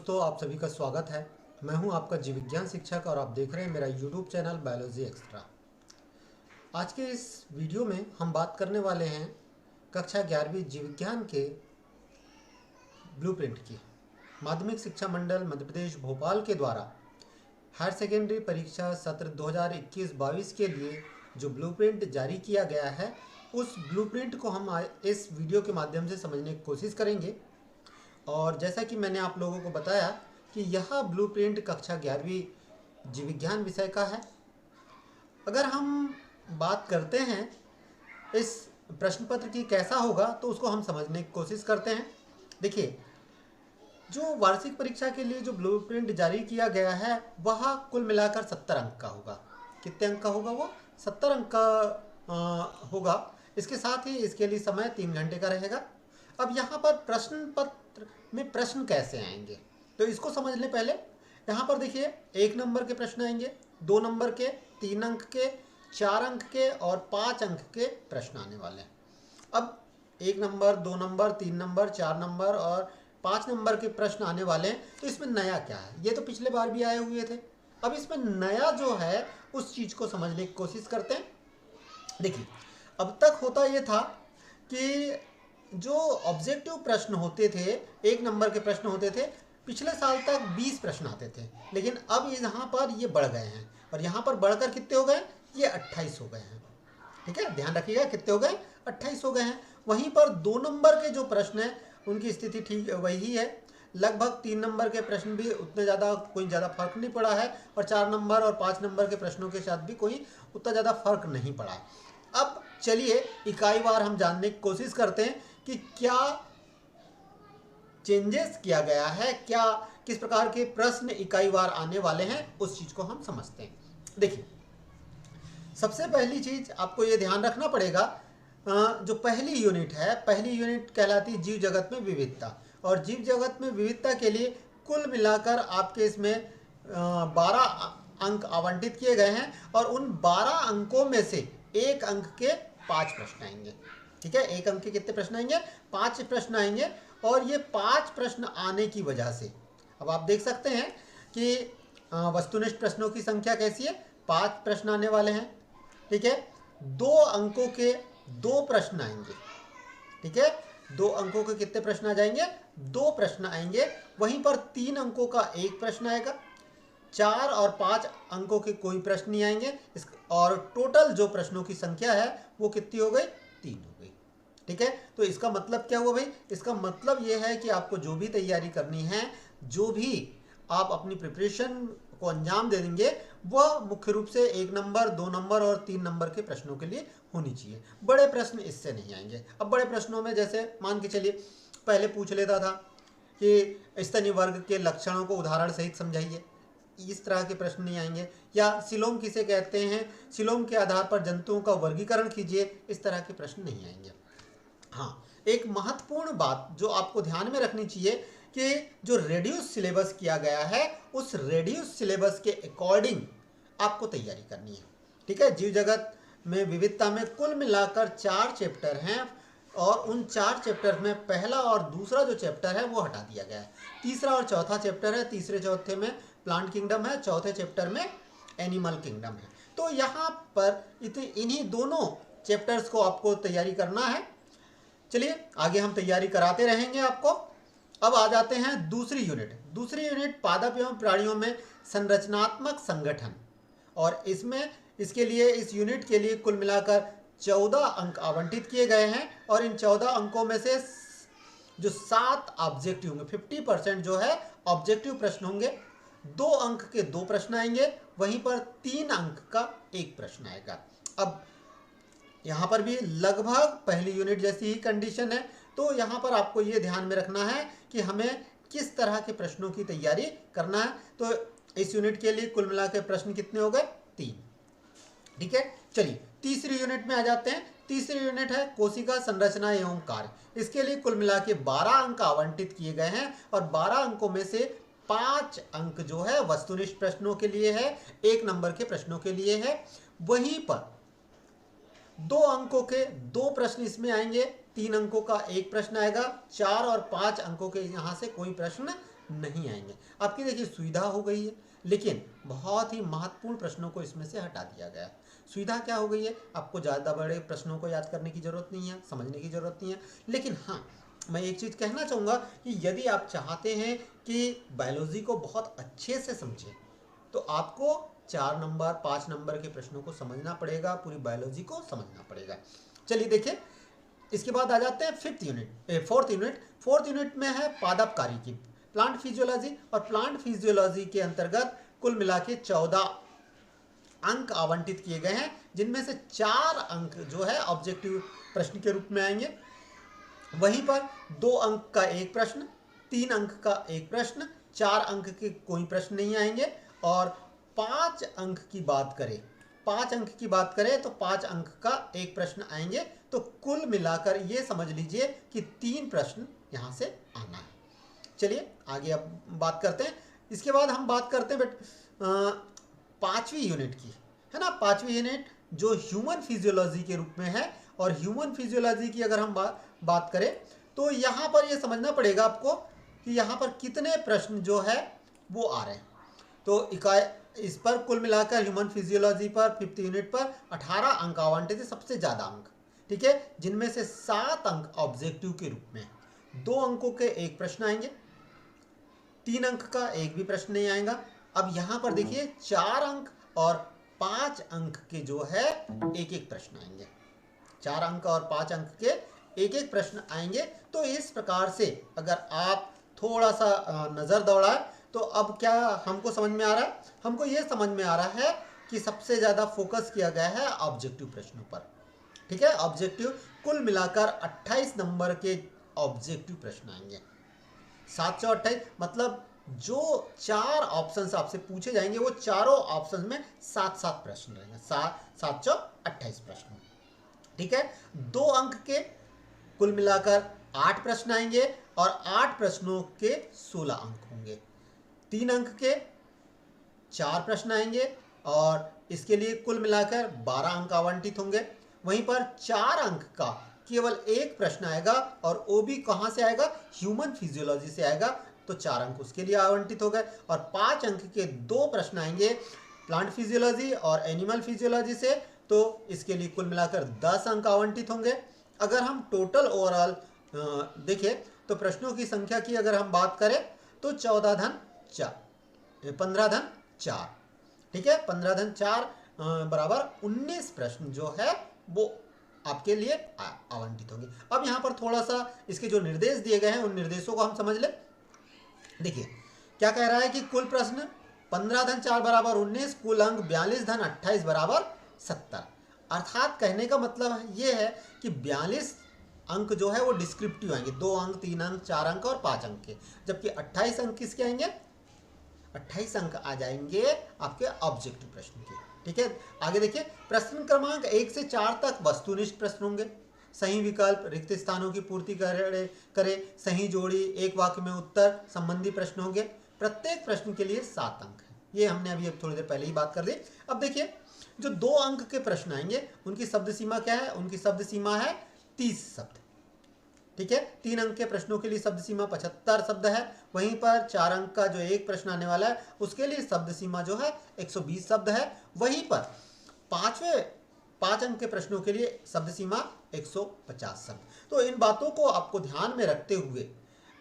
दोस्तों, आप सभी का स्वागत है। मैं हूं आपका जीव विज्ञान शिक्षक और आप देख रहे हैं मेरा यूट्यूब चैनल बायोलॉजी एक्स्ट्रा। आज के इस वीडियो में हम बात करने वाले हैं कक्षा 11वीं जीव विज्ञान के ब्लूप्रिंट की। माध्यमिक शिक्षा मंडल मध्य प्रदेश भोपाल के द्वारा हायर सेकेंडरी परीक्षा सत्र 2021-22 के लिए जो ब्लूप्रिंट जारी किया गया है, उस ब्लूप्रिंट को हम इस वीडियो के माध्यम से समझने की कोशिश करेंगे। और जैसा कि मैंने आप लोगों को बताया कि यह ब्लूप्रिंट कक्षा 11वीं जीव विज्ञान विषय का है। अगर हम बात करते हैं इस प्रश्न पत्र की कैसा होगा, तो उसको हम समझने की कोशिश करते हैं। देखिए, जो वार्षिक परीक्षा के लिए जो ब्लूप्रिंट जारी किया गया है वह कुल मिलाकर 70 अंक का होगा। कितने अंक का होगा? वो 70 अंक का होगा। इसके साथ ही इसके लिए समय 3 घंटे का रहेगा। अब यहाँ पर प्रश्न पत्र में प्रश्न कैसे आएंगे, तो इसको समझ लें पहले। यहाँ पर देखिए, 1 नंबर के प्रश्न आएंगे, 2 नंबर के, 3 अंक के, 4 अंक के और 5 अंक के प्रश्न आने वाले हैं। अब 1 नंबर, 2 नंबर, 3 नंबर, 4 नंबर और 5 नंबर के प्रश्न आने वाले हैं। तो इसमें नया क्या है? ये तो पिछले बार भी आए हुए थे। अब इसमें नया जो है उस चीज़ को समझने की कोशिश करते हैं। देखिए, अब तक होता ये था कि जो ऑब्जेक्टिव प्रश्न होते थे, 1 नंबर के प्रश्न होते थे, पिछले साल तक 20 प्रश्न आते थे, लेकिन अब यहाँ पर ये बढ़ गए हैं और यहाँ पर बढ़कर कितने हो गए? ये 28 हो गए हैं। ठीक है, ध्यान रखिएगा, कितने हो गए? 28 हो गए हैं। वहीं पर 2 नंबर के जो प्रश्न हैं उनकी स्थिति ठीक वही है। लगभग 3 नंबर के प्रश्न भी उतने कोई ज़्यादा फर्क नहीं पड़ा है और 4 नंबर और 5 नंबर के प्रश्नों के साथ भी कोई उतना ज़्यादा फर्क नहीं पड़ा है। अब चलिए इकाई वार हम जानने की कोशिश करते हैं कि क्या चेंजेस किया गया है, क्या किस प्रकार के प्रश्न इकाई वार आने वाले हैं, उस चीज को हम समझते हैं। देखिए, सबसे पहली चीज आपको ये ध्यान रखना पड़ेगा, जो पहली यूनिट है, पहली यूनिट कहलाती है जीव जगत में विविधता। और जीव जगत में विविधता के लिए कुल मिलाकर आपके इसमें 12 अंक आवंटित किए गए हैं और उन 12 अंकों में से 1 अंक के 5 प्रश्न आएंगे। ठीक है, 1 अंक के कितने प्रश्न आएंगे? 5 प्रश्न आएंगे। और ये 5 प्रश्न आने की वजह से अब आप देख सकते हैं कि वस्तुनिष्ठ प्रश्नों की संख्या कैसी है? 5 प्रश्न आने वाले हैं। ठीक है, 2 अंकों के 2 प्रश्न आएंगे। ठीक है, 2 अंकों के कितने प्रश्न आ जाएंगे? 2 प्रश्न आएंगे। वहीं पर 3 अंकों का 1 प्रश्न आएगा। 4 और 5 अंकों के कोई प्रश्न नहीं आएंगे। और टोटल जो प्रश्नों की संख्या है वो कितनी हो गई? 3 हो गई। ठीक है, तो इसका मतलब क्या हुआ भाई? इसका मतलब ये है कि आपको जो भी तैयारी करनी है, जो भी आप अपनी प्रिपरेशन को अंजाम दे देंगे, वह मुख्य रूप से 1 नंबर, 2 नंबर और 3 नंबर के प्रश्नों के लिए होनी चाहिए। बड़े प्रश्न इससे नहीं आएंगे। अब बड़े प्रश्नों में जैसे मान के चलिए, पहले पूछ लेता था कि स्तनीय वर्ग के लक्षणों को उदाहरण सहित समझाइए, इस तरह के प्रश्न नहीं आएंगे। या सिलोम किसे कहते हैं, सिलोम के आधार पर जंतुओं का वर्गीकरण कीजिए, इस तरह के प्रश्न नहीं आएंगे। हाँ, एक महत्वपूर्ण बात जो आपको ध्यान में रखनी चाहिए कि जो रेड्यूस सिलेबस किया गया है, उस रेड्यूस सिलेबस के अकॉर्डिंग आपको तैयारी करनी है। ठीक है, जीव जगत में विविधता में कुल मिलाकर 4 चैप्टर हैं और उन 4 चैप्टर में पहला और दूसरा जो चैप्टर है वो हटा दिया गया है। तीसरा और चौथा चैप्टर है। तीसरे चौथे में प्लांट किंगडम है, चौथे चैप्टर में एनिमल किंगडम है। तो यहाँ पर इन्हीं दोनों चैप्टर्स को आपको तैयारी करना है। चलिए आगे हम तैयारी कराते रहेंगे आपको। अब आ जाते हैं दूसरी यूनिट। दूसरी यूनिट पादप एवं प्राणियों में संरचनात्मक संगठन। और इसके लिए इस यूनिट के लिए कुल मिलाकर 14 अंक आवंटित किए गए हैं और इन 14 अंकों में से जो 7 ऑब्जेक्टिव होंगे, 50% जो है ऑब्जेक्टिव प्रश्न होंगे। 2 अंक के 2 प्रश्न आएंगे, वहीं पर 3 अंक का 1 प्रश्न आएगा। अब यहाँ पर भी लगभग पहली यूनिट जैसी ही कंडीशन है। तो यहाँ पर आपको ये ध्यान में रखना है कि हमें किस तरह के प्रश्नों की तैयारी करना है। तो इस यूनिट के लिए कुल मिला के प्रश्न कितने हो गए? 3। ठीक है, चलिए तीसरी यूनिट में आ जाते हैं। तीसरी यूनिट है कोशिका संरचना एवं कार्य। इसके लिए कुल मिला के 12 अंक आवंटित किए गए हैं और 12 अंकों में से 5 अंक जो है वस्तुनिष्ठ प्रश्नों के लिए है, 1 नंबर के प्रश्नों के लिए है। वहीं पर 2 अंकों के 2 प्रश्न इसमें आएंगे, 3 अंकों का 1 प्रश्न आएगा, 4 और 5 अंकों के यहाँ से कोई प्रश्न नहीं आएंगे। आपकी देखिए सुविधा हो गई है, लेकिन बहुत ही महत्वपूर्ण प्रश्नों को इसमें से हटा दिया गया है। सुविधा क्या हो गई है, आपको ज़्यादा बड़े प्रश्नों को याद करने की ज़रूरत नहीं है, समझने की ज़रूरत नहीं है। लेकिन हाँ, मैं एक चीज़ कहना चाहूँगा कि यदि आप चाहते हैं कि बायोलॉजी को बहुत अच्छे से समझें, तो आपको 4 नंबर 5 नंबर के प्रश्नों को समझना पड़ेगा, पूरी बायोलॉजी को समझना पड़ेगा। चलिए देखिए, इसके बाद आ जाते हैं फोर्थ यूनिट में है पादप कार्यकी, प्लांट फिजियोलॉजी। और प्लांट फिजियोलॉजी के अंतर्गत कुल मिला के 14 अंक आवंटित किए गए हैं, जिनमें से 4 अंक जो है ऑब्जेक्टिव प्रश्न के रूप में आएंगे। वहीं पर 2 अंक का एक प्रश्न, 3 अंक का एक प्रश्न, 4 अंक के कोई प्रश्न नहीं आएंगे। और 5 अंक की बात करें, 5 अंक की बात करें तो 5 अंक का एक प्रश्न आएंगे। तो कुल मिलाकर ये समझ लीजिए कि 3 प्रश्न यहाँ से आना है। चलिए आगे अब बात करते हैं। इसके बाद हम बात करते हैं 5वीं यूनिट की, है ना। 5वीं यूनिट जो ह्यूमन फिजियोलॉजी के रूप में है। और ह्यूमन फिजियोलॉजी की अगर हम बात करें तो यहाँ पर ये समझना पड़ेगा आपको कि यहाँ पर कितने प्रश्न जो है वो आ रहे हैं। तो इस पर कुल मिलाकर ह्यूमन फिजियोलॉजी पर 5th यूनिट पर 18 अंक आवंटित है, सबसे ज़्यादा अंक, ठीक है, जिनमें से 7 अंक ऑब्जेक्टिव के रूप में, 2 अंकों के एक प्रश्न आएंगे, 3 अंक का एक भी प्रश्न नहीं आएगा। अब यहाँ पर देखिए 4 अंक और 5 अंक के जो है एक एक प्रश्न आएंगे, 4 अंक और 5 अंक के एक एक प्रश्न आएंगे। तो इस प्रकार से अगर आप थोड़ा सा नज़र दौड़ाएं तो अब क्या हमको समझ में आ रहा है, हमको ये समझ में आ रहा है कि सबसे ज़्यादा फोकस किया गया है ऑब्जेक्टिव प्रश्नों पर, ठीक है। ऑब्जेक्टिव कुल मिलाकर 28 नंबर के ऑब्जेक्टिव प्रश्न आएंगे, 728, मतलब जो 4 ऑप्शंस आपसे पूछे जाएंगे वो चारों ऑप्शन में 7-7 प्रश्न रहेंगे, 7-7-28 प्रश्न, ठीक है। 2 अंक के कुल मिलाकर 8 प्रश्न आएंगे और 8 प्रश्नों के 16 अंक होंगे। 3 अंक के 4 प्रश्न आएंगे और इसके लिए कुल मिलाकर 12 अंक आवंटित होंगे। वहीं पर 4 अंक का केवल एक प्रश्न आएगा और वो भी कहाँ से आएगा, ह्यूमन फिजियोलॉजी से आएगा, तो 4 अंक उसके लिए आवंटित हो गए। और 5 अंक के 2 प्रश्न आएंगे प्लांट फिजियोलॉजी और एनिमल फिजियोलॉजी से, तो इसके लिए कुल मिलाकर 10 अंक आवंटित होंगे। अगर हम टोटल ओवरऑल देखें तो प्रश्नों की संख्या की अगर हम बात करें तो 15-4, ठीक है, 15-4 बराबर 19 प्रश्न जो है वो आपके लिए आवंटित होंगे। अब यहाँ पर थोड़ा सा इसके जो निर्देश दिए गए हैं उन निर्देशों को हम समझ ले। देखिए क्या कह रहा है कि कुल प्रश्न 15-4 बराबर 19, कुल अंक 42-28 बराबर 70। अर्थात कहने का मतलब ये है कि 42 अंक जो है वो डिस्क्रिप्टिव आएंगे, 2 अंक 3 अंक 4 अंक और 5 अंक के, जबकि 28 अंक किसके आएंगे, 28 अंक आ जाएंगे आपके ऑब्जेक्टिव प्रश्न के, ठीक है। आगे देखिए, प्रश्न क्रमांक 1 से 4 तक वस्तुनिष्ठ प्रश्न होंगे, सही विकल्प, रिक्त स्थानों की पूर्ति करे, सही जोड़ी, एक वाक्य में उत्तर संबंधी प्रश्न होंगे। प्रत्येक प्रश्न के लिए 7 अंक है, ये हमने अभी थोड़ी देर पहले ही बात कर ली। अब देखिए जो 2 अंक के प्रश्न आएंगे उनकी शब्द सीमा क्या है, उनकी शब्द सीमा है 30 शब्द, ठीक है। 3 अंक के प्रश्नों के लिए शब्द सीमा 75 शब्द है। वहीं पर 4 अंक का जो एक प्रश्न आने वाला है उसके लिए शब्द सीमा जो है 120 शब्द है। वहीं पर 5 अंक के प्रश्नों के लिए शब्द सीमा 150 शब्द। तो इन बातों को आपको ध्यान में रखते हुए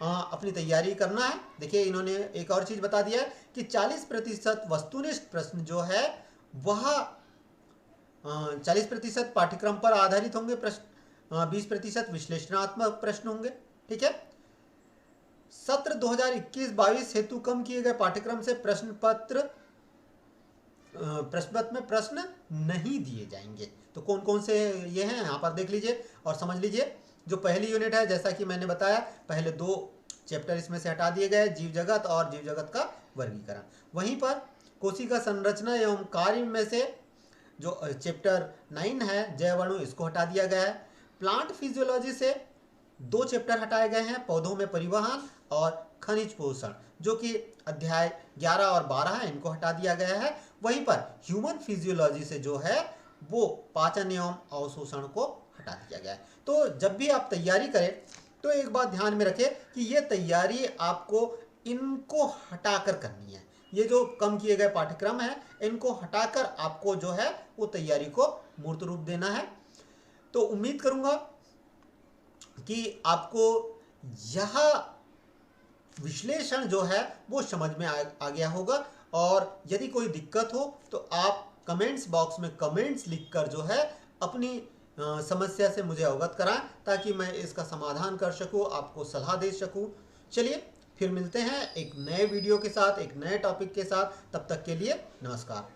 अपनी तैयारी करना है। देखिए इन्होंने एक और चीज बता दिया है कि 40% वस्तुनिष्ठ प्रश्न जो है वह 40% पाठ्यक्रम पर आधारित होंगे प्रश्न, 20% विश्लेषणात्मक प्रश्न होंगे, ठीक है। सत्र 2021-22 हेतु कम किए गए पाठ्यक्रम से प्रश्न पत्र में प्रश्न नहीं दिए जाएंगे। तो कौन कौन से ये हैं यहाँ पर देख लीजिए और समझ लीजिए। जो पहली यूनिट है, जैसा कि मैंने बताया, पहले 2 चैप्टर इसमें से हटा दिए गए, जीव जगत और जीव जगत का वर्गीकरण। वहीं पर कोशिका संरचना एवं कार्य में से जो चैप्टर 9 है जैवाणु, इसको हटा दिया गया है। प्लांट फिजियोलॉजी से 2 चैप्टर हटाए गए हैं, पौधों में परिवहन और खनिज पोषण, जो कि अध्याय 11 और 12 है, इनको हटा दिया गया है। वहीं पर ह्यूमन फिजियोलॉजी से जो है वो पाचन एवं अवशोषण को हटा दिया गया है। तो जब भी आप तैयारी करें तो एक बात ध्यान में रखें कि ये तैयारी आपको इनको हटाकर करनी है। ये जो कम किए गए पाठ्यक्रम है इनको हटाकर आपको जो है वो तैयारी को मूर्त रूप देना है। तो उम्मीद करूंगा कि आपको यह विश्लेषण जो है वो समझ में आ गया होगा। और यदि कोई दिक्कत हो तो आप कमेंट्स बॉक्स में कमेंट्स लिखकर जो है अपनी समस्या से मुझे अवगत कराएं, ताकि मैं इसका समाधान कर सकूं, आपको सलाह दे सकूं। चलिए फिर मिलते हैं एक नए वीडियो के साथ, एक नए टॉपिक के साथ। तब तक के लिए नमस्कार।